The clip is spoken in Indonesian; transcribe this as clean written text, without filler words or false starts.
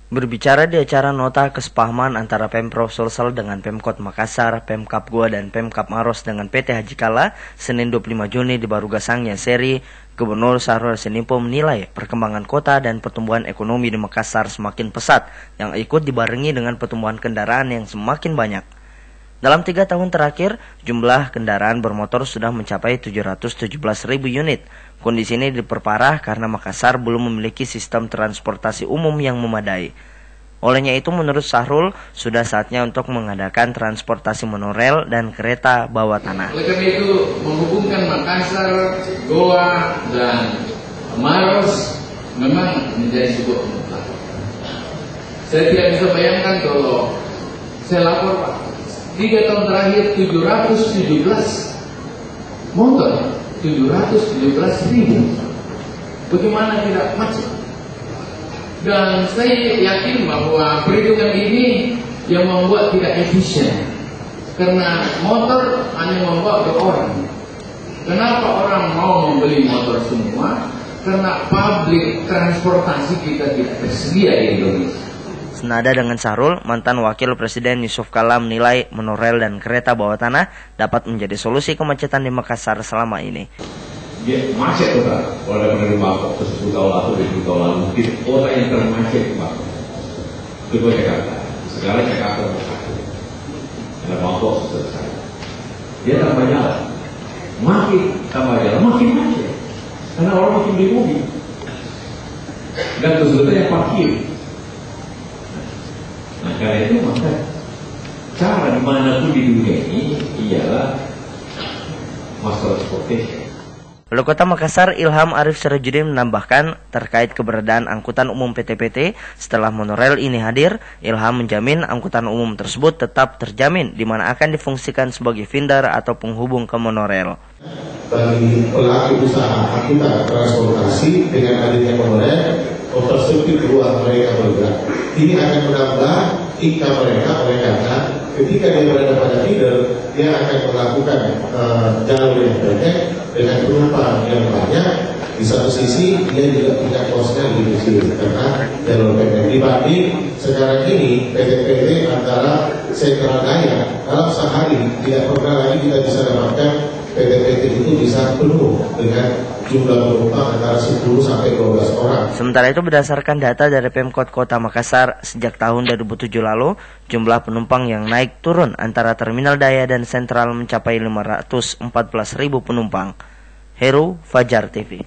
Berbicara di acara nota kesepahaman antara Pemprov Sulsel dengan Pemkot Makassar, Pemkap Goa dan Pemkap Maros dengan PT Haji Kala, Senin 25 Juni di Barugasangnya Seri, Gubernur Syahrul Yassin Limpo menilai perkembangan kota dan pertumbuhan ekonomi di Makassar semakin pesat, yang ikut dibarengi dengan pertumbuhan kendaraan yang semakin banyak. Dalam 3 tahun terakhir, jumlah kendaraan bermotor sudah mencapai 717.000 unit. Kondisi ini diperparah karena Makassar belum memiliki sistem transportasi umum yang memadai. Olehnya itu, menurut Syahrul, sudah saatnya untuk mengadakan transportasi monorel dan kereta bawah tanah. Oleh karena itu, menghubungkan Makassar, Goa, dan Maros memang menjadi sebuah kebutuhan. Saya tidak bisa bayangkan kalau saya lapor, Pak, 3 tahun terakhir 717 motor, 717.000. Bagaimana tidak macet? Dan saya yakin bahwa perhitungan ini yang membuat tidak efisien, karena motor hanya membawa 2 orang. Kenapa orang mau membeli motor semua? Karena publik transportasi kita tidak tersedia di Indonesia. Senada dengan Syahrul, mantan Wakil Presiden Yusuf Kala menilai monorel dan kereta bawah tanah dapat menjadi solusi kemacetan di Makassar selama ini. Dia macet total. Kalau ada penerima kok 10 tahun lalu, 20 tahun lalu, mungkin kota yang termacet Pak. Kedua Jakarta. Sekarang Jakarta bersatu. Ada Bangkok selesai. Dia tambah jalan. Makin tambah jalan, makin macet. Karena orang makin beli mobil. Dan kesulitan yang parkir. Nah, karena itu maka cara dimanapun di dunia ini ialah mass transportation. Wali Kota Makassar Ilham Arif Sirajudin menambahkan terkait keberadaan angkutan umum PT-PT setelah monorel ini hadir, Ilham menjamin angkutan umum tersebut tetap terjamin di mana akan difungsikan sebagai vendor atau penghubung ke monorel. Bagi pelaku usaha angkutan transportasi dengan adanya monorel, infrastruktur ruang mereka bergerak. Ini akan menambah income mereka oleh karena ketika dia berada pada feeder, dia akan melakukan jalur yang pendek dengan penumpang yang banyak. Di satu sisi dia juga punya kosnya lebih kecil karena jalur pendek dibanding sekarang ini PT-PT antara sentral daya. Dalam sehari tidak pernah lagi kita bisa dapatkan PT-PT itu bisa penuh dengan jumlah penumpang antara 10 sampai 12 orang. Sementara itu, berdasarkan data dari Pemkot Kota Makassar, sejak tahun 2007 lalu, jumlah penumpang yang naik turun antara Terminal Daya dan Sentral mencapai 514.000 penumpang. Heru, Fajar TV.